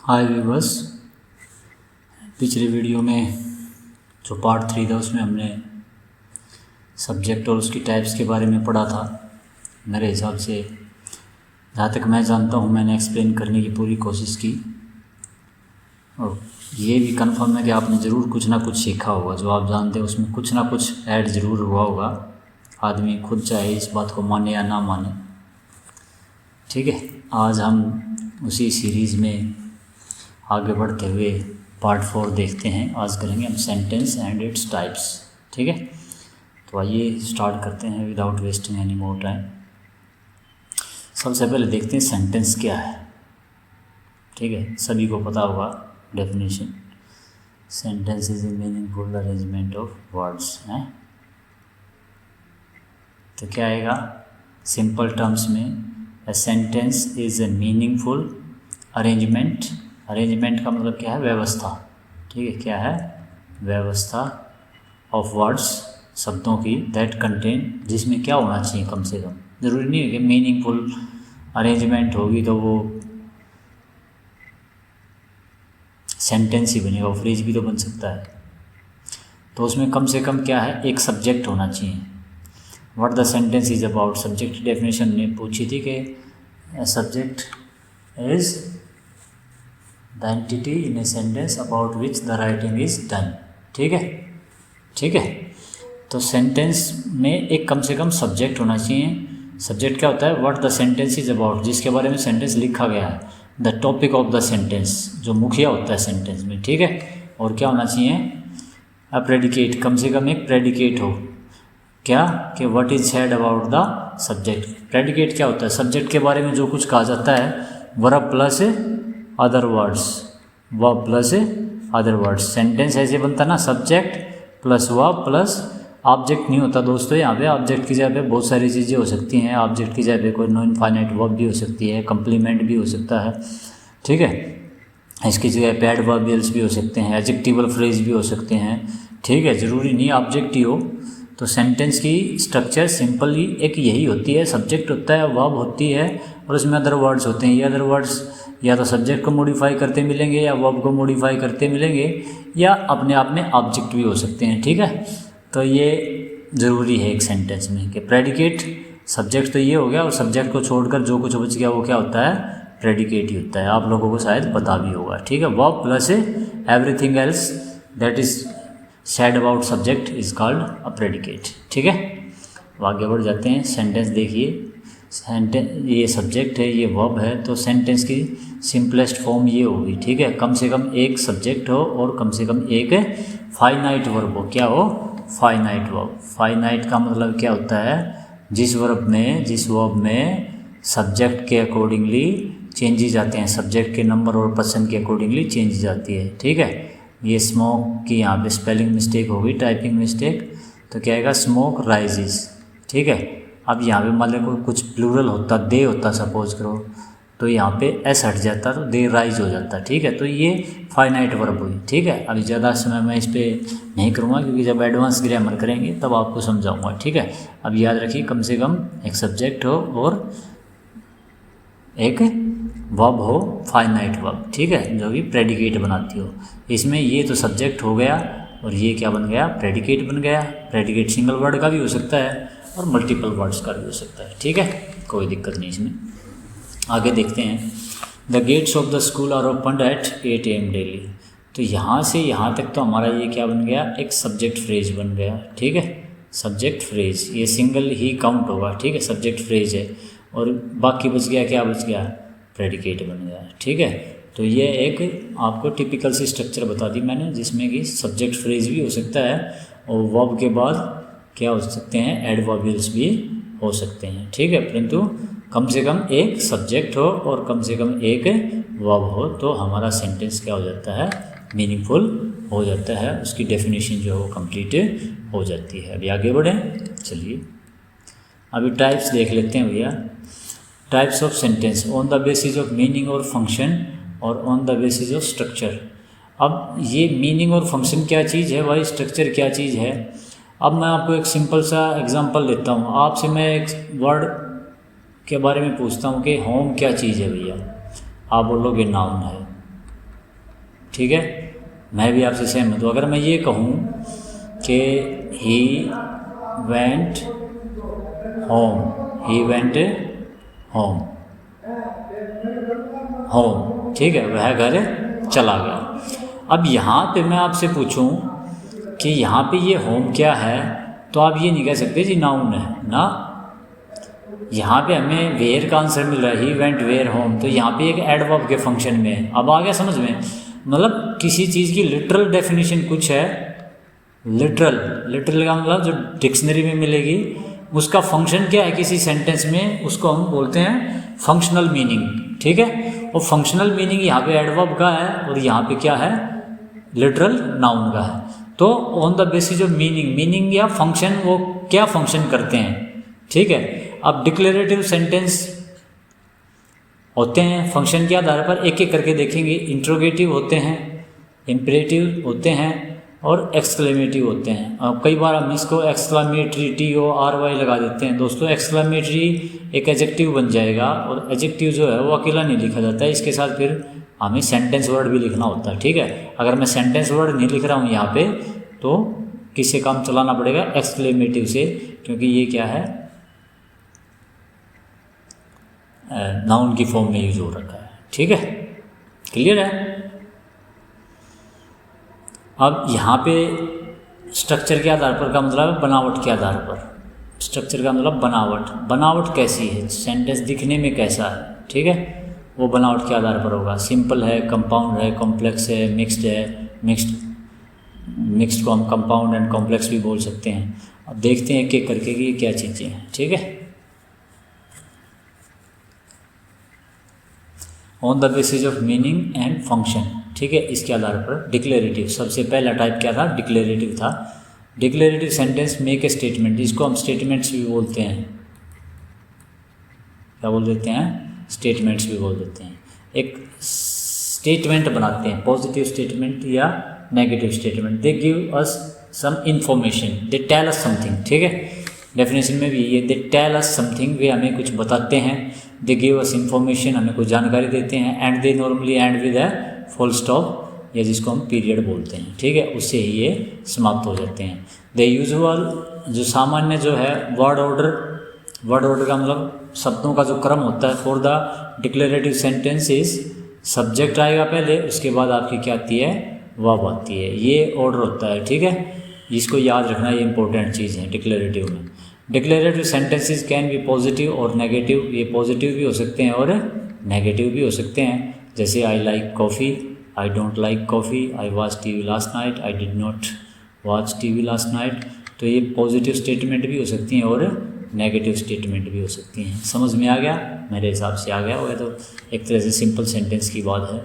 हाय viewers, पिछले video में जो पार्ट 3 था उसमें हमने सब्जेक्ट और उसकी टाइप्स के बारे में पढ़ा था। मेरे हिसाब से जहाँ तक मैं जानता हूँ मैंने एक्सप्लेन करने की पूरी कोशिश की और ये भी कंफर्म है कि आपने ज़रूर कुछ ना कुछ सीखा होगा। जो आप जानते हैं उसमें कुछ ना कुछ ऐड ज़रूर हुआ होगा, आदमी खुद चाहे इस बात को माने या ना माने। ठीक है, आज हम उसी सीरीज़ में आगे बढ़ते हुए पार्ट 4 देखते हैं। आज करेंगे हम सेंटेंस एंड इट्स टाइप्स। ठीक है, तो आइए स्टार्ट करते हैं without wasting any more time. सबसे पहले देखते हैं सेंटेंस क्या है। ठीक है, सभी को पता होगा definition. Sentence is a meaningful arrangement of words है। तो क्या आएगा सिंपल टर्म्स में, a sentence is a meaningful arrangement. Arrangement का मतलब क्या है? व्यवस्था। ठीक है, क्या है? व्यवस्था ऑफ वर्ड्स, शब्दों की, दैट कंटेन, जिसमें क्या होना चाहिए कम से कम। ज़रूरी नहीं है कि मीनिंगफुल अरेंजमेंट होगी तो वो सेंटेंस ही बनेगा, वो फ्रेज भी तो बन सकता है। तो उसमें कम से कम क्या है? एक सब्जेक्ट होना चाहिए। What the sentence is about, subject definition ने पूछी थी कि subject is the entity in a sentence about which the writing is done. ठीक है, ठीक है। तो सेंटेंस में एक कम से कम सब्जेक्ट होना चाहिए। सब्जेक्ट क्या होता है? What the sentence is about, जिसके बारे में सेंटेंस लिखा गया है। The topic of the sentence, जो मुखिया होता है सेंटेंस में। ठीक है, और क्या होना चाहिए? अ प्रेडिकेट, कम से कम एक प्रेडिकेट हो। क्या? कि what is said about the subject. Predicate क्या होता है? सब्जेक्ट के बारे में जो कुछ कहा जाता है, verb plus other words, verb plus other words. Sentence ऐसे बनता ना, subject plus verb plus object नहीं होता दोस्तों। यहाँ पे ऑब्जेक्ट की जगह पे बहुत सारी चीज़ें हो सकती हैं। ऑब्जेक्ट की जगह पे कोई नॉन इनफाइनाइट वर्ब भी हो सकती है, कंप्लीमेंट भी हो सकता है। ठीक है, इसकी जगह पे एडवर्बियल्स भी हो सकते हैं, एडजेक्टिवल फ्रेज भी हो सकते हैं। ठीक है, ज़रूरी नहीं ऑब्जेक्ट ही हो। तो सेंटेंस की स्ट्रक्चर सिंपली एक यही होती है, सब्जेक्ट होता है, वर्ब होती है और उसमें अदर वर्ड्स होते हैं। ये अदर वर्ड्स या तो सब्जेक्ट को मॉडिफाई करते मिलेंगे या वर्ब को मॉडिफाई करते मिलेंगे या अपने आप में ऑब्जेक्ट भी हो सकते हैं। ठीक है, तो ये ज़रूरी है एक सेंटेंस में कि प्रेडिकेट, सब्जेक्ट तो ये हो गया और सब्जेक्ट को छोड़कर जो कुछ बच गया वो क्या होता है? प्रेडिकेट ही होता है। आप लोगों को शायद पता भी होगा। ठीक है, verb plus everything else that is said about subject is called a predicate. ठीक है, अब आगे बढ़ जाते हैं। सेंटेंस देखिए, सेंटेंस ये सब्जेक्ट है, ये वर्ब है, तो सेंटेंस की सिंपलेस्ट फॉर्म ये होगी। ठीक है, कम से कम एक सब्जेक्ट हो और कम से कम एक फाइनाइट वर्ब हो। क्या हो? Finite verb. फाइनाइट का मतलब क्या होता है? जिस वर्ब में, जिस वर्ब में सब्जेक्ट के अकॉर्डिंगली चेंजेस आते हैं, सब्जेक्ट के नंबर और पर्सन के अकॉर्डिंगली चेंजेस आती है। ठीक है, ये स्मोक की यहाँ पे स्पेलिंग मिस्टेक होगी, टाइपिंग मिस्टेक, तो क्या आएगा? Smoke rises. ठीक है, अब यहाँ पे मान लो कुछ प्लूरल होता, दे होता सपोज करो, तो यहाँ पे एस हट जाता तो दे राइज हो जाता। ठीक है, तो ये फाइनाइट वर्ब हुई। ठीक है, अभी ज़्यादा समय मैं इस पर नहीं करूँगा क्योंकि जब एडवांस ग्रामर करेंगे तब आपको समझाऊँगा। ठीक है, अब याद रखिए कम से कम एक सब्जेक्ट हो और एक वर्ब हो, फाइनाइट वर्ब। ठीक है, जो भी प्रेडिकेट बनाती हो। इसमें ये तो सब्जेक्ट हो गया और ये क्या बन गया? प्रेडिकेट बन गया। प्रेडिकेट सिंगल वर्ड का भी हो सकता है और मल्टीपल वर्ड्स का भी हो सकता है। ठीक है, कोई दिक्कत नहीं इसमें। आगे देखते हैं। The gates of the school are opened at 8 AM daily. तो यहाँ से यहाँ तक तो हमारा ये क्या बन गया? एक सब्जेक्ट फ्रेज बन गया। ठीक है, सब्जेक्ट फ्रेज, ये सिंगल ही काउंट होगा। ठीक है, सब्जेक्ट फ्रेज है और बाकी बच गया, क्या बच गया? प्रेडिकेट बन गया। ठीक है, तो ये एक आपको टिपिकल सी स्ट्रक्चर बता दी मैंने, जिसमें कि सब्जेक्ट फ्रेज भी हो सकता है और वर्ब के बाद क्या हो सकते हैं? एडवर्बियल्स भी हो सकते हैं। ठीक है, परंतु कम से कम एक सब्जेक्ट हो और कम से कम एक वर्ब हो तो हमारा सेंटेंस क्या हो जाता है? मीनिंगफुल हो जाता है। उसकी डेफिनेशन जो है वो कंप्लीट हो जाती है। अभी आगे बढ़ें, चलिए अभी टाइप्स देख लेते हैं भैया। Types of sentence on the basis of meaning और फंक्शन और on the basis of structure. अब ये मीनिंग और फंक्शन क्या चीज़ है भाई, स्ट्रक्चर क्या चीज़ है? अब मैं आपको एक सिंपल सा एग्जांपल लेता हूँ। आपसे मैं एक वर्ड के बारे में पूछता हूँ कि होम क्या चीज़ है भैया, आप बोलोगे नाउन है। ठीक है, मैं भी आपसे सहमत हूँ। अगर मैं ये कहूँ कि he went home, he went home, home, ठीक है, वह घर चला गया। अब यहाँ पे मैं आपसे पूछूं कि यहाँ पे ये होम क्या है, तो आप ये नहीं कह सकते जी नाउन है ना। यहाँ पे हमें वेयर का आंसर मिल रहा है, ही वेंट वेयर होम, तो यहाँ पे एक एडवर्ब के फंक्शन में है। अब आ गया समझ में, मतलब किसी चीज़ की लिटरल डेफिनेशन कुछ है, लिटरल, लिटरल का मतलब जो डिक्शनरी में मिलेगी, उसका फंक्शन क्या है किसी सेंटेंस में, उसको हम बोलते हैं फंक्शनल मीनिंग, ठीक है। और फंक्शनल मीनिंग यहाँ पे एडवर्ब का है और यहाँ पे क्या है, लिटरल नाउन का है। तो on the basis of meaning, meaning या फंक्शन, वो क्या फंक्शन करते हैं, ठीक है। अब डिक्लेरेटिव सेंटेंस होते हैं फंक्शन के आधार पर, एक एक करके देखेंगे। इंट्रोगेटिव होते हैं, इम्परेटिव होते हैं और एक्सक्लेमेटिव होते हैं। अब कई बार हम इसको एक्सक्लामेटरी TORY लगा देते हैं। दोस्तों एक्सक्लामेटरी एक एडजेक्टिव बन जाएगा, और एडजेक्टिव जो है वो अकेला नहीं लिखा जाता है, इसके साथ फिर हमें सेंटेंस वर्ड भी लिखना होता है, ठीक है। अगर मैं सेंटेंस वर्ड नहीं लिख रहा हूँ यहाँ पे, तो किससे काम चलाना पड़ेगा, एक्सक्लेमेटिव से, क्योंकि ये क्या है, नाउन की फॉर्म में यूज हो रखा है, ठीक है, क्लियर है। अब यहाँ पे स्ट्रक्चर के आधार पर का मतलब है बनावट के आधार पर। स्ट्रक्चर का मतलब बनावट, बनावट कैसी है, सेंटेंस दिखने में कैसा है, ठीक है, वो बनावट के आधार पर होगा। सिंपल है, कंपाउंड है, कॉम्प्लेक्स है, मिक्स्ड है। मिक्स्ड को हम कंपाउंड एंड कॉम्प्लेक्स भी बोल सकते हैं। अब देखते हैं एक एक करके कि ये क्या चीज़ें हैं, ठीक है। On the basis of meaning and function, ठीक है, इसके आधार पर डिक्लेरेटिव, सबसे पहला टाइप क्या था, डिक्लेरेटिव था। Declarative sentence make a statement, इसको हम स्टेटमेंट्स भी बोलते हैं, क्या बोल देते हैं, स्टेटमेंट्स भी बोल देते हैं। एक स्टेटमेंट बनाते हैं, पॉजिटिव स्टेटमेंट या negative statement. They give us some information, they tell us something, ठीक है, डेफिनेशन में भी ये, दे टेल अस समथिंग, वे हमें कुछ बताते हैं। दे गिव अस इंफॉर्मेशन, हमें कुछ जानकारी देते हैं। And they normally and with a full stop, या जिसको हम पीरियड बोलते हैं, ठीक है, उससे ही ये समाप्त हो जाते हैं। द यूजुअल, जो सामान्य जो है, वर्ड ऑर्डर, वर्ड ऑर्डर का मतलब शब्दों का जो क्रम होता है for the declarative sentences, subject आएगा पहले, उसके बाद आपकी क्या आती है, वर्ब आती है, ये ऑर्डर होता है, ठीक है। इसको याद रखना, ये इंपॉर्टेंट चीज़ है डिक्लेरेटिव में। Declarative sentences can be positive और नेगेटिव, ये पॉजिटिव भी हो सकते हैं और नेगेटिव भी हो सकते हैं। जैसे आई like coffee, I don't like coffee, I watch TV last night, I did not watch TV last night. तो ये पॉजिटिव स्टेटमेंट भी हो सकती हैं और नेगेटिव स्टेटमेंट भी हो सकती हैं। समझ में आ गया, मेरे हिसाब से आ गया हुआ है, तो एक तरह से सिंपल सेंटेंस की बात है।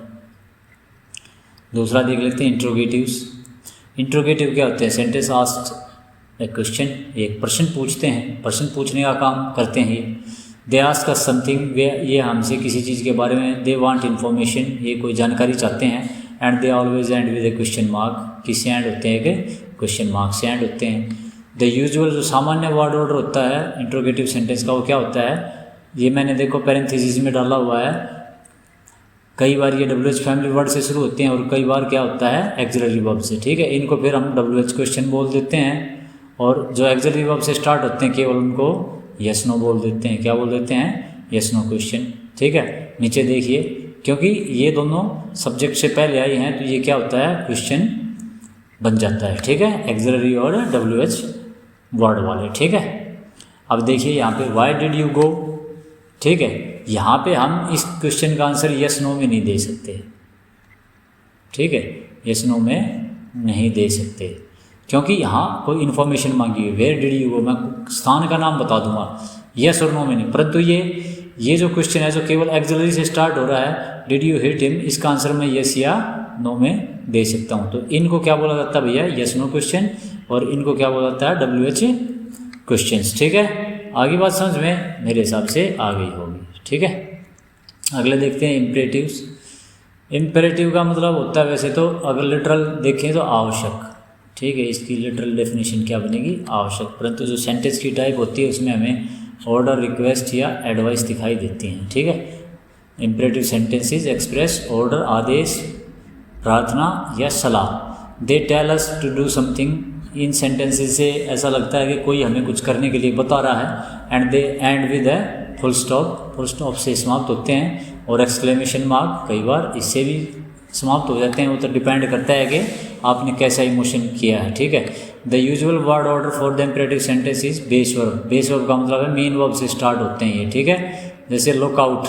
दूसरा देख लेते हैं, इंट्रोगेटिव्स। इंट्रोगेटिव क्या होते हैं, सेंटेंस आस्क्ड ए क्वेश्चन, एक प्रश्न पूछते हैं, प्रश्न पूछने का काम करते हैं ये। दे आस्क अस समथिंग, वे ये हमसे किसी चीज़ के बारे में, दे वांट इन्फॉर्मेशन, ये कोई जानकारी चाहते हैं। And they always and with A question mark, किससे एंड होते हैं कि क्वेश्चन मार्क से एंड होते हैं। द यूजुअल, जो सामान्य वर्ड ऑर्डर होता है इंट्रोगेटिव सेंटेंस का, वो क्या होता है, ये मैंने देखो पैरेंथेसिस में डाला हुआ है। कई बार ये WH फैमिली वर्ड से शुरू होते हैं और कई बार क्या होता है, एक्सिलरी वर्ब से, ठीक है। इनको फिर हम WH क्वेश्चन बोल देते हैं, और जो एक्सिलरी वर्ब से स्टार्ट होते हैं केवल उनको यस नो बोल देते हैं। क्या बोल देते हैं, यस नो क्वेश्चन, ठीक है। नीचे देखिए, क्योंकि ये दोनों सब्जेक्ट से पहले आई हैं, तो ये क्या होता है, क्वेश्चन बन जाता है, ठीक है, एक्सिलरी और WH वर्ड वाले, ठीक है। अब देखिए यहाँ पे वाई डिड यू गो, ठीक है, यहाँ पे हम इस क्वेश्चन का आंसर यस नो में नहीं दे सकते, ठीक है, यस नो में नहीं दे सकते, क्योंकि यहाँ कोई इन्फॉर्मेशन मांगी है। वेयर डिड यू गो, मैं स्थान का नाम बता दूंगा, यस और नो में नहीं। परंतु ये जो क्वेश्चन है, जो केवल एक्सिलरी से स्टार्ट हो रहा है, डिड यू हिट हिम, इसका आंसर मैं यस या नो में दे सकता हूँ। तो इनको क्या बोला जाता है भैया, यस नो क्वेश्चन, और इनको क्या बोला जाता है, WH क्वेश्चंस, ठीक है। आगे बात समझ में मेरे हिसाब से आ गई होगी, ठीक है। अगले देखते हैं इम्परेटिव्स। इम्परेटिव का मतलब होता है, वैसे तो अगर लिटरल देखें तो आवश्यक, ठीक है, इसकी लिटरल डेफिनेशन क्या बनेगी, आवश्यक। परंतु जो सेंटेंस की टाइप होती है उसमें हमें ऑर्डर, रिक्वेस्ट या एडवाइस दिखाई देती हैं, ठीक है। इम्परेटिव सेंटेंसेस एक्सप्रेस ऑर्डर, आदेश, प्रार्थना या सलाह। They tell us to do something. इन सेंटेंसेस से ऐसा लगता है कि कोई हमें कुछ करने के लिए बता रहा है। And they and with a full stop. Full stop से समाप्त होते हैं, और एक्सक्लेमेशन मार्क कई बार इससे भी समाप्त हो जाते हैं। वो तो डिपेंड करता है कि आपने कैसा इमोशन किया है, ठीक है। The usual word order for the imperative sentence is base verb. Base verb का मतलब है मेन वर्ब से स्टार्ट होते हैं ये, ठीक है। जैसे लुकआउट।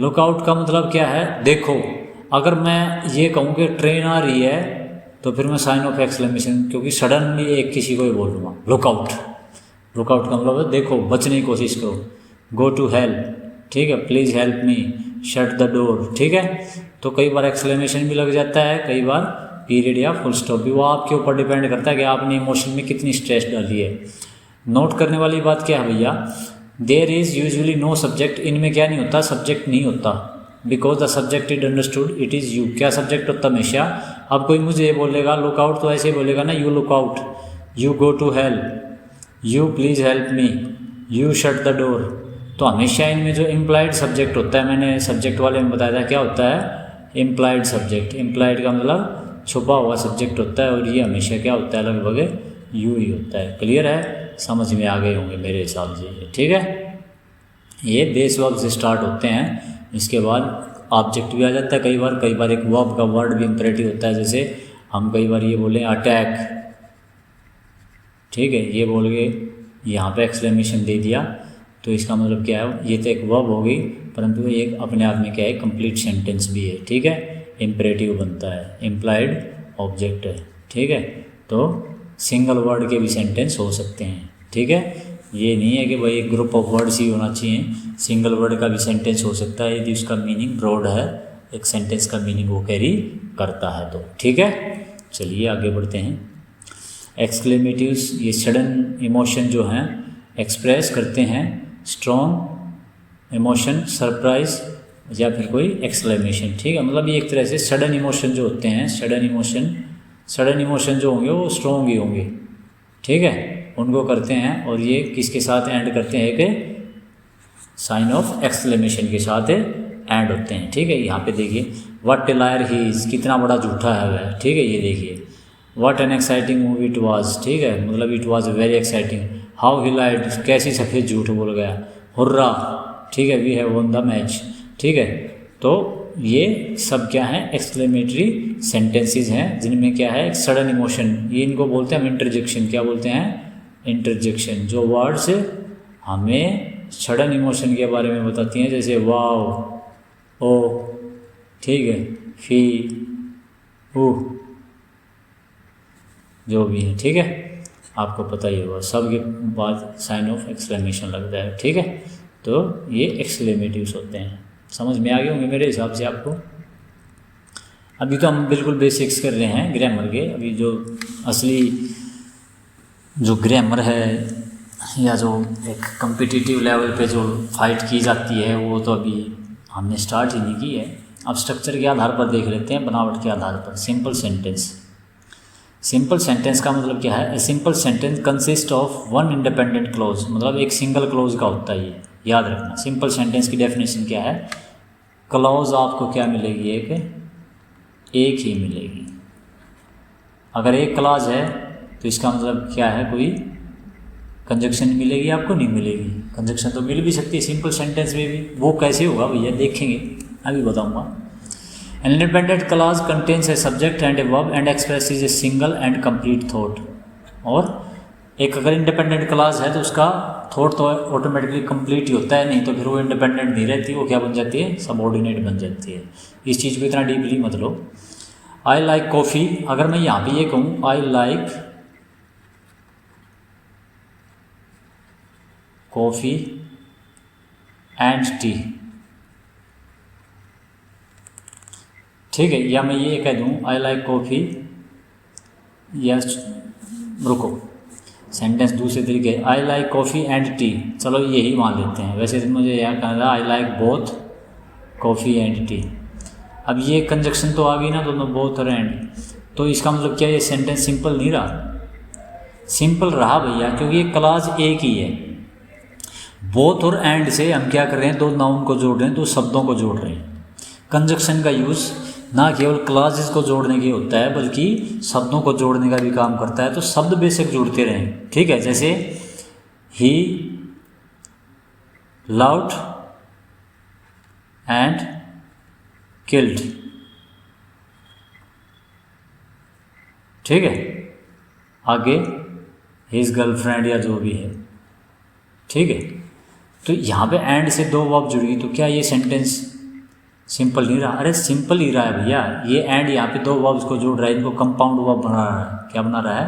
लुकआउट का मतलब क्या है, देखो। अगर मैं ये कहूँ कि ट्रेन आ रही है, तो फिर मैं साइन ऑफ एक्सक्लेमेशन, क्योंकि सडनली एक किसी को ही बोल दूँगा लुकआउट। लुकआउट का मतलब है देखो, बचने की कोशिश करो। गो टू हेल्प, ठीक है, please help me, shut the door, ठीक है। तो कई बार एक्सक्लेमेशन भी लग जाता है, कई बार पीरियड या फुल स्टॉप भी। वो आपके ऊपर डिपेंड करता है कि आपने इमोशन में कितनी स्ट्रेस डाली है। नोट करने वाली बात क्या है भैया, there is usually no subject. इनमें क्या नहीं होता, सब्जेक्ट नहीं होता। Because the subject is understood, it is you. क्या सब्जेक्ट होता हमेशा। अब कोई मुझे ये बोलेगा लुक आउट, तो ऐसे ही बोलेगा ना, you look out, you go to help, you please help me, you shut the door. तो हमेशा इनमें जो इम्प्लाइड सब्जेक्ट होता है, मैंने सब्जेक्ट वाले में बताया था क्या होता है, इम्प्लाइड सब्जेक्ट। इम्प्लाइड का मतलब छुपा हुआ सब्जेक्ट होता है, और ये हमेशा क्या होता है, लगभग यू ही होता है। क्लियर है, समझ में आ गए होंगे मेरे हिसाब से, ठीक है। ये बेस वर्ब से स्टार्ट होते हैं, इसके बाद ऑब्जेक्ट भी आ जाता है। कई बार एक वर्ब का वर्ड भी इम्परेटिव होता है। जैसे हम कई बार ये बोले अटैक, ठीक है, ये बोल के यहाँ पे एक्सक्लेमेशन दे दिया, तो इसका मतलब क्या है, ये तो एक वर्ब हो गई, परंतु एक अपने आप में क्या है, कंप्लीट सेंटेंस भी है, ठीक है। इम्परेटिव बनता है, इम्प्लाइड ऑब्जेक्ट है, ठीक है। तो सिंगल वर्ड के भी सेंटेंस हो सकते हैं, ठीक है। ये नहीं है कि भाई एक ग्रुप ऑफ वर्ड्स ही होना चाहिए, सिंगल वर्ड का भी सेंटेंस हो सकता है यदि उसका मीनिंग ब्रॉड है, एक सेंटेंस का मीनिंग वो कैरी करता है तो, ठीक है। चलिए आगे बढ़ते हैं। एक्सक्लेमेटिव्स, ये सडन इमोशन जो हैं एक्सप्रेस करते हैं स्ट्रॉन्ग इमोशन, सरप्राइज या फिर कोई एक्सक्लेमेशन, ठीक है। मतलब ये एक तरह से सडन इमोशन जो होते हैं, सडन इमोशन जो होंगे वो स्ट्रॉन्ग ही होंगे, ठीक है, उनको करते हैं। और ये किसके साथ एंड करते हैं, कि साइन ऑफ एक्सक्लेमेशन के साथ एंड होते हैं, ठीक है। यहाँ पे देखिए, what a liar he is, कितना बड़ा झूठा है वह, ठीक है। ये देखिए, what an exciting movie it was, ठीक है, मतलब it was very exciting. How he lied, कैसी सफ़ेद झूठ बोल गया। हुर्रा, ठीक है, we have won the match, ठीक है। तो ये सब क्या है, एक्सक्लेमेटरी सेंटेंसेस हैं, जिनमें क्या है, एक सडन इमोशन, ये इनको बोलते हैं हम इंटरजेक्शन। क्या बोलते हैं, इंटरजेक्शन। जो वर्ड्स हमें सडन इमोशन के बारे में बताती हैं, जैसे वाव, ओ, ठीक है, फी, ओह, जो भी है, ठीक है, आपको पता ही होगा। सब के बाद साइन ऑफ एक्सक्लेमेशन लगता है, ठीक है। तो ये एक्सक्लेमेटिव्स होते हैं, समझ में आ गए होंगे मेरे हिसाब से आपको। अभी तो हम बिल्कुल बेसिक्स कर रहे हैं ग्रामर के। अभी जो असली जो ग्रामर है, या जो एक कम्पिटिटिव लेवल पे जो फाइट की जाती है, वो तो अभी हमने स्टार्ट ही नहीं की है। अब स्ट्रक्चर के आधार पर देख लेते हैं, बनावट के आधार पर। Simple sentence. सिंपल सेंटेंस का मतलब क्या है, a simple sentence consist of one independent clause, मतलब एक सिंगल क्लोज का होता है, ये याद रखना। सिंपल सेंटेंस की डेफिनेशन क्या है, क्लॉज आपको क्या मिलेगी, एक ही मिलेगी। अगर एक क्लॉज है तो इसका मतलब क्या है, कोई कंजक्शन मिलेगी आपको, नहीं मिलेगी। कंजक्शन तो मिल भी सकती है सिंपल सेंटेंस में भी, वो कैसे होगा भैया, देखेंगे, अभी बताऊंगा। An independent clause contains a subject and a verb and expresses a single and complete thought। और एक अगर इंडिपेंडेंट क्लास है तो उसका थॉट तो ऑटोमेटिकली कंप्लीट ही होता है, नहीं तो फिर वो इंडिपेंडेंट नहीं रहती, वो क्या बन जाती है, सबऑर्डिनेट बन जाती है। इस चीज़ को इतना डीपली मत लो। आई लाइक कॉफ़ी, अगर मैं यहाँ पे ये कहूँ आई लाइक कॉफ़ी एंड टी, ठीक है, या मैं ये कह दूँ आई लाइक कॉफ़ी, या रुको, सेंटेंस दूसरे तरीके, आई लाइक कॉफ़ी एंड टी, चलो यही मान लेते हैं। वैसे तो मुझे यहाँ कहना था I like both coffee and T. अब ये कंजक्शन तो आ गई ना दोनों, बोथ और एंड, तो इसका मतलब क्या, ये सेंटेंस सिंपल नहीं रहा। सिंपल रहा भैया, क्योंकि ये क्लॉज एक ही है। बोथ और एंड से हम क्या कर रहे हैं, दो नाउन को जोड़ रहे हैं, दो शब्दों को जोड़ रहे हैं। कंजक्शन का यूज़ ना केवल क्लासेस को जोड़ने की होता है बल्कि शब्दों को जोड़ने का भी काम करता है। तो शब्द बेशक जुड़ते रहें, ठीक है। जैसे ही लव्ड एंड किल्ड, ठीक है। आगे हिज गर्लफ्रेंड या जो भी है, ठीक है। तो यहाँ पे एंड से दो वर्ब जुड़ गई, तो क्या ये सेंटेंस सिंपल नहीं रहा? अरे सिंपल ही रहा है भैया, ये एंड यहाँ पे दो वर्ब्स को जोड़ रहा है, इनको कंपाउंड वर्ब बना रहा है। क्या बना रहा है?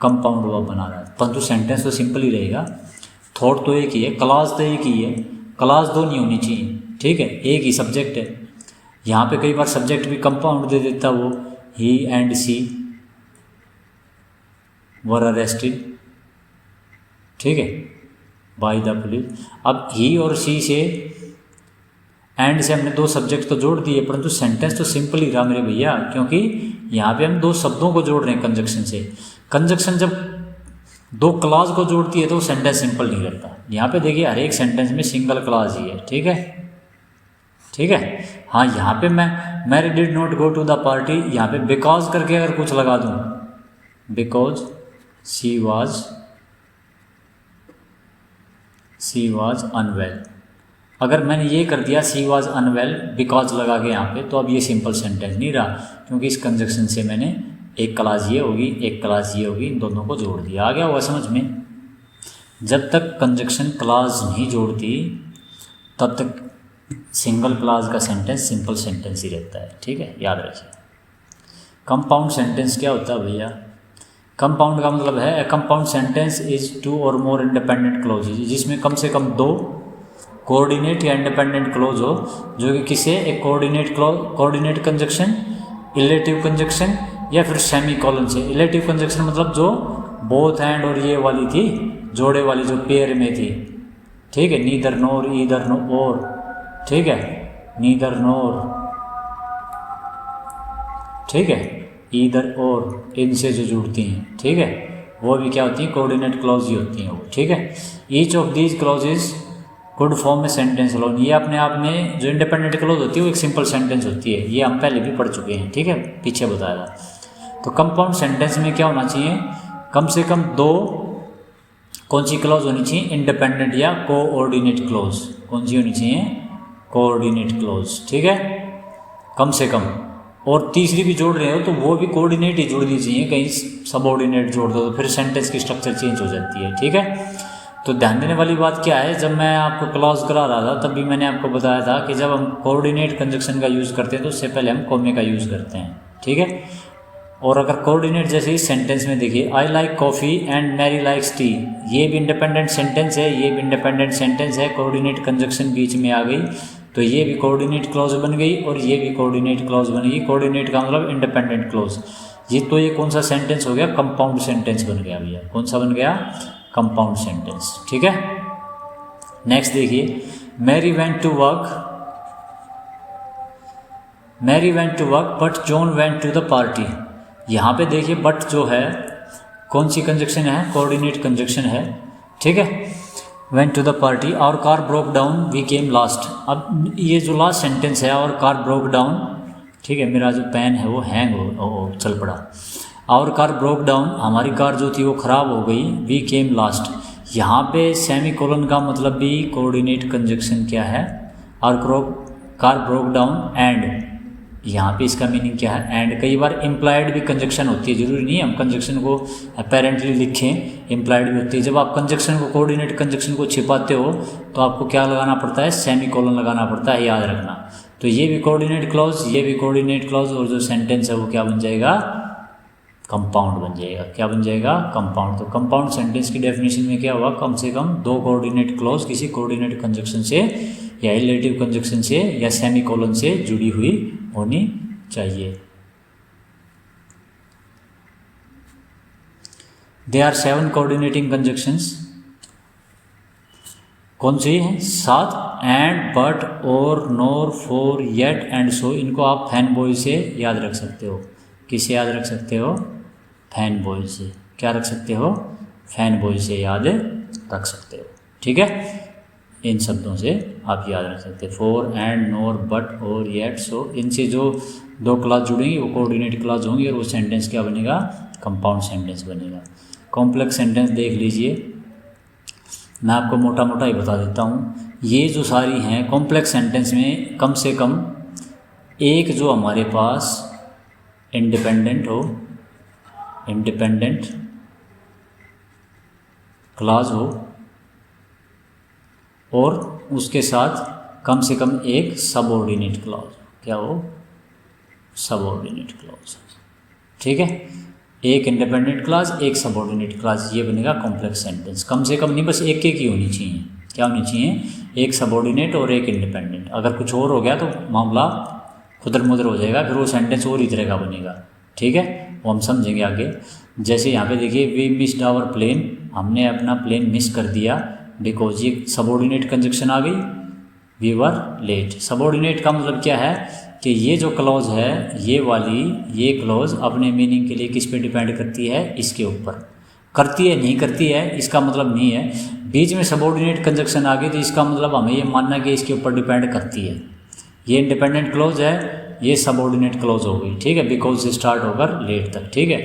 कंपाउंड वर्ब बना रहा है। परंतु सेंटेंस तो सिंपल ही रहेगा। थॉट तो एक ही है, क्लास तो एक ही है, क्लास दो नहीं होनी चाहिए, ठीक है। एक ही सब्जेक्ट है। यहाँ पे कई बार सब्जेक्ट भी कंपाउंड दे देता वो, ही एंड सी वर अरेस्टेड, ठीक है, बाय द पुलिस। अब ही और सी से एंड से हमने दो सब्जेक्ट तो जोड़ दिए, परंतु सेंटेंस तो सिंपल ही रहा मेरे भैया, क्योंकि यहाँ पे हम दो शब्दों को जोड़ रहे हैं कंजक्शन से। कंजक्शन जब दो क्लास को जोड़ती है तो सेंटेंस सिंपल नहीं रहता। यहाँ पे देखिए हर एक सेंटेंस में सिंगल क्लास ही है, ठीक है, ठीक है। हाँ, यहाँ पे मैं Mary did not go to the party, यहाँ पे बिकॉज करके अगर कुछ लगा दूँ, बिकॉज शी वॉज अनवेल, अगर मैंने ये कर दिया शी वॉज अनवेल बिकॉज लगा के यहाँ पे, तो अब ये सिंपल सेंटेंस नहीं रहा, क्योंकि इस कंजक्शन से मैंने एक क्लास ये होगी एक क्लास ये होगी, इन दोनों को जोड़ दिया। आ गया हुआ समझ में? जब तक कंजक्शन क्लास नहीं जोड़ती तब तक सिंगल क्लास का सेंटेंस सिंपल सेंटेंस ही रहता है, ठीक है, याद रखिए। कंपाउंड सेंटेंस क्या होता है भैया? कंपाउंड का मतलब है कंपाउंड सेंटेंस इज टू और मोर इंडिपेंडेंट क्लॉजेज, जिसमें कम से कम दो कोऑर्डिनेट या इंडिपेंडेंट क्लॉज हो, जो कि किसे एक कोऑर्डिनेट कंजक्शन, इलेटिव कंजक्शन या फिर सेमी कॉलन से। इलेटिव कंजक्शन मतलब जो बोथ एंड और ये वाली थी, जोड़े वाली जो पेयर में थी, ठीक है, नीदर नोर ईदर नो और, ठीक है, नीदर नोर, ठीक है, ईदर और, इनसे जो जुड़ती हैं, ठीक है, वो भी क्या होती है? कोऑर्डिनेट क्लॉज ही होती हैं वो, ठीक है। Each of these clauses good form में सेंटेंस अलोन, ये अपने आप में जो इंडिपेंडेंट क्लॉज होती है वो एक सिंपल सेंटेंस होती है, ये हम पहले भी पढ़ चुके हैं, ठीक है, पीछे बताया था। तो कंपाउंड सेंटेंस में क्या होना चाहिए? कम से कम दो कौन सी क्लॉज होनी चाहिए? इंडिपेंडेंट या कोऑर्डिनेट क्लॉज। कौन सी होनी चाहिए? कोऑर्डिनेट क्लॉज, ठीक है, कम से कम। और तीसरी भी जोड़ रहे हो तो वो भी कोऑर्डिनेट ही जोड़नी चाहिए, कहीं सबऑर्डिनेट जोड़ दो तो फिर सेंटेंस की स्ट्रक्चर चेंज हो जाती है, ठीक है। तो ध्यान देने वाली बात क्या है, जब मैं आपको क्लॉज करा रहा था तब भी मैंने आपको बताया था कि जब हम कोऑर्डिनेट कंजक्शन का यूज़ करते हैं तो उससे पहले हम कॉमे का यूज़ करते हैं, ठीक है। और अगर कोऑर्डिनेट जैसे इस सेंटेंस में देखिए, I like coffee and Mary likes tea, ये भी इंडिपेंडेंट सेंटेंस है, ये भी इंडिपेंडेंट सेंटेंस है, कोऑर्डिनेट कंजक्शन बीच में आ गई तो ये भी कोऑर्डिनेट क्लॉज बन गई और ये भी कोऑर्डिनेट क्लॉज बन गई। कोऑर्डिनेट का मतलब इंडिपेंडेंट क्लॉज। ये तो ये कौन सा सेंटेंस हो गया? कंपाउंड सेंटेंस बन गया भैया। कौन सा बन गया? कंपाउंड सेंटेंस, ठीक है। नेक्स्ट देखिए, Mary went to work but John went to the party. यहाँ पे देखिए बट जो है कौन सी कंजक्शन है? कोऑर्डिनेट कंजक्शन है, ठीक है। Went to the party, our car broke down we came last. अब ये जो लास्ट सेंटेंस है, आवर कार ब्रोक डाउन, ठीक है, मेरा जो पेन है वो हैंग हो चल पड़ा। आवर कार ब्रोक डाउन, हमारी कार जो थी वो ख़राब हो गई। वी केम लास्ट, यहाँ पे सेमी कोलन का मतलब भी कोऑर्डिनेट कंजक्शन क्या है? Our car broke down and, यहाँ पे इसका मीनिंग क्या है? एंड। कई बार इम्प्लाइड भी कंजक्शन होती है, जरूरी नहीं है हम कंजक्शन को अपेरेंटली लिखें, इम्प्लाइड भी होती है। जब आप कंजक्शन को, कोऑर्डिनेट कंजक्शन को छिपाते हो तो आपको क्या लगाना पड़ता है? सेमी कोलन लगाना पड़ता है, याद रखना। तो ये भी कोऑर्डिनेट क्लॉज, ये भी कोऑर्डिनेट क्लॉज, और जो सेंटेंस है वो क्या बन जाएगा? कंपाउंड बन जाएगा। क्या बन जाएगा? कंपाउंड। तो कंपाउंड सेंटेंस की डेफिनेशन में क्या हुआ? कम से कम दो कोऑर्डिनेट क्लॉज किसी कोऑर्डिनेट कंजक्शन से या रिलेटिव कंजक्शन से या सेमी कोलन से जुड़ी हुई होनी चाहिए। They are 7 coordinating conjunctions. कौन सी है? 7। And, but, or, nor, for, yet and so. इनको आप फैन बॉय से याद रख सकते हो। किसे याद रख सकते हो? फैन बॉय से। क्या रख सकते हो? फैन बॉय से याद रख सकते हो, ठीक है। इन शब्दों से आप याद रख सकते हैं, फॉर, एंड, नोर, बट, और, येट, सो। इनसे जो दो क्लॉज जुड़ेंगी वो कोऑर्डिनेट क्लॉज होंगी और वो सेंटेंस क्या बनेगा, कंपाउंड सेंटेंस बनेगा। कॉम्प्लेक्स सेंटेंस देख लीजिए, मैं आपको मोटा मोटा ही बता देता हूँ। ये जो सारी हैं कॉम्प्लेक्स सेंटेंस में कम से कम एक जो हमारे पास इंडिपेंडेंट हो, इंडिपेंडेंट क्लॉज हो, और उसके साथ कम से कम एक सबऑर्डिनेट क्लॉज, क्या हो, सबऑर्डिनेट क्लॉज। ठीक है, एक इंडिपेंडेंट क्लॉज, एक सबऑर्डिनेट क्लॉज, ये बनेगा कॉम्प्लेक्स सेंटेंस। कम से कम नहीं, बस एक ही होनी चाहिए। क्या होनी चाहिए, एक सबऑर्डिनेट और एक इंडिपेंडेंट। अगर कुछ और हो गया तो मामला खुदर मुदर हो जाएगा, फिर वो सेंटेंस और ही तरह का बनेगा। ठीक है, वो हम समझेंगे आगे। जैसे यहाँ पे देखिए, वी मिस्ड आवर प्लेन, हमने अपना प्लेन मिस कर दिया, बिकॉज ये सबऑर्डिनेट कंजक्शन आ गई, वी वर लेट। सबऑर्डिनेट का मतलब क्या है कि ये जो क्लॉज है, ये वाली, ये क्लॉज अपने मीनिंग के लिए किस पे डिपेंड करती है, इसके ऊपर करती है, नहीं करती है इसका मतलब नहीं है। बीच में सबऑर्डिनेट कंजक्शन आ गई तो इसका मतलब हमें ये मानना कि इसके ऊपर डिपेंड करती है। ये इंडिपेंडेंट क्लॉज है, ये सबऑर्डिनेट क्लॉज हो गई। ठीक है, बिकॉज से स्टार्ट होकर लेट तक। ठीक है,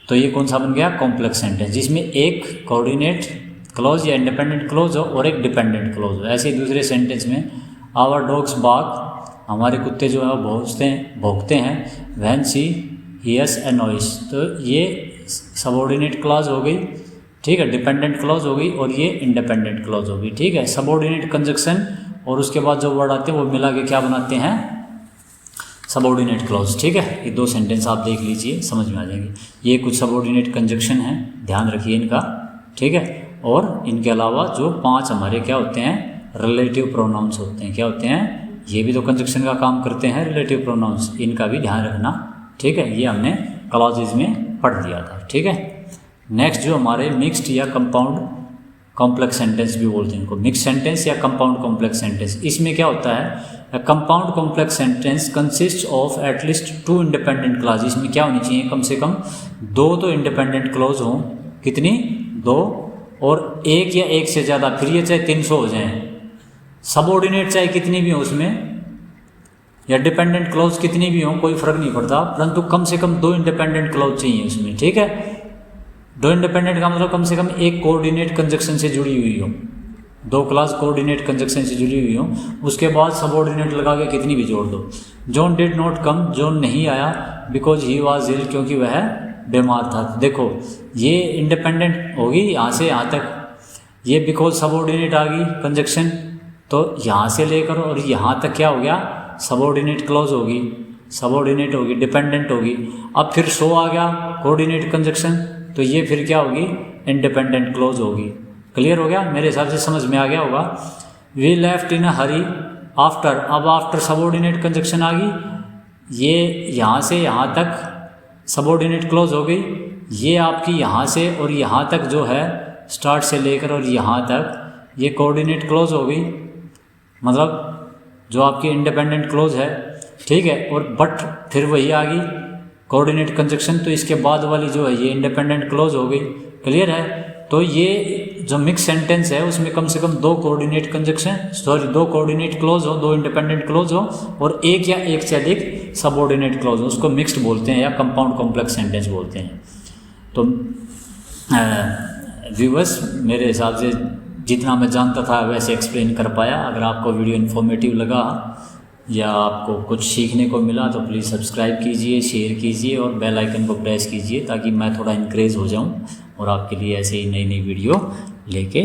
तो ये कौन सा बन गया, कॉम्प्लेक्स सेंटेंस, जिसमें एक कोऑर्डिनेट क्लॉज या इंडिपेंडेंट क्लॉज हो और एक डिपेंडेंट क्लॉज हो। ऐसे ही दूसरे सेंटेंस में, आवर डॉग्स बार्क, हमारे कुत्ते जो है वो भौंकते हैं, when she hears a noise, तो ये सबऑर्डिनेट क्लॉज हो गई। ठीक है, डिपेंडेंट क्लॉज हो गई और ये इंडिपेंडेंट क्लॉज हो गई। ठीक है, सबऑर्डिनेट कंजक्शन और उसके बाद जो वर्ड आते हैं वो मिला के क्या बनाते हैं, सबऑर्डिनेट क्लॉज। ठीक है, ये दो सेंटेंस आप देख लीजिए, समझ में आ जाएंगे। ये कुछ सबऑर्डिनेट कंजक्शन है, ध्यान रखिए इनका। ठीक है, और इनके अलावा जो 5 हमारे क्या होते हैं, रिलेटिव प्रोनाउंस होते हैं। क्या होते हैं, ये भी तो कंजक्शन का काम करते हैं, रिलेटिव प्रोनाउंस, इनका भी ध्यान रखना। ठीक है, ये हमने क्लॉजेज में पढ़ लिया था। ठीक है, नेक्स्ट जो हमारे मिक्स्ड या कंपाउंड कॉम्प्लेक्स सेंटेंस भी बोलते हैं इनको, मिक्स सेंटेंस या कंपाउंड कॉम्प्लेक्स सेंटेंस। इसमें क्या होता है, compound complex sentence consist of at least 2 independent clause. इसमें क्या होनी चाहिए, कम से कम 2 तो इंडिपेंडेंट क्लॉज हों। कितनी, 2, और एक या एक से ज़्यादा, फिर ये चाहे 300 हो जाएं, सबऑर्डिनेट चाहे कितनी भी हो उसमें, या डिपेंडेंट क्लॉज कितनी भी हो, कोई फर्क नहीं पड़ता, परंतु कम से कम 2 इंडिपेंडेंट क्लॉज चाहिए उसमें। ठीक है, 2 इंडिपेंडेंट का मतलब कम से कम एक कोऑर्डिनेट कंजक्शन से जुड़ी हुई हो, 2 क्लॉज कोऑर्डिनेट कंजक्शन से जुड़ी हुई हो, उसके बाद सबऑर्डिनेट लगा के कितनी भी जोड़ दो। John did not come, John नहीं आया, बिकॉज ही वाज इल, क्योंकि वह बीमार था। देखो ये इंडिपेंडेंट होगी यहाँ से यहाँ तक, ये बिकॉज सबऑर्डिनेट आ गई कंजक्शन, तो यहाँ से लेकर और यहाँ तक क्या हो गया, सबऑर्डिनेट क्लॉज होगी, सबऑर्डिनेट होगी, डिपेंडेंट होगी। अब फिर सो आ गया कोऑर्डिनेट कंजक्शन, तो ये फिर क्या होगी, इंडिपेंडेंट क्लॉज होगी। क्लियर हो गया, मेरे हिसाब से समझ में आ गया होगा। We left in a hurry after, अब आफ्टर सबऑर्डिनेट कंजक्शन आ गई, ये यहाँ से यहाँ तक सबऑर्डिनेट क्लॉज हो गई, ये आपकी यहाँ से और यहाँ तक जो है, स्टार्ट से लेकर और यहाँ तक ये कोऑर्डिनेट क्लॉज हो गई, मतलब जो आपकी इंडिपेंडेंट क्लॉज है। ठीक है, और बट फिर वही आ गई कोऑर्डिनेट कंजक्शन, तो इसके बाद वाली जो है ये इंडिपेंडेंट क्लॉज हो गई। क्लियर है, तो ये जो मिक्स सेंटेंस है उसमें कम से कम 2 कोऑर्डिनेट कंजक्शन, 2 कोऑर्डिनेट क्लॉज हो, 2 इंडिपेंडेंट क्लॉज हो और एक या एक से अधिक सबऑर्डिनेट क्लॉज हो, उसको मिक्स्ड बोलते हैं या कंपाउंड कॉम्प्लेक्स सेंटेंस बोलते हैं। तो व्यूअर्स, मेरे हिसाब से जितना मैं जानता था वैसे एक्सप्लेन कर पाया। अगर आपको वीडियो इन्फॉर्मेटिव लगा या आपको कुछ सीखने को मिला तो प्लीज़ सब्सक्राइब कीजिए, शेयर कीजिए और बेल आइकन को प्रेस कीजिए, ताकि मैं थोड़ा इंकरेज हो जाऊं और आपके लिए ऐसे ही नई नई वीडियो लेके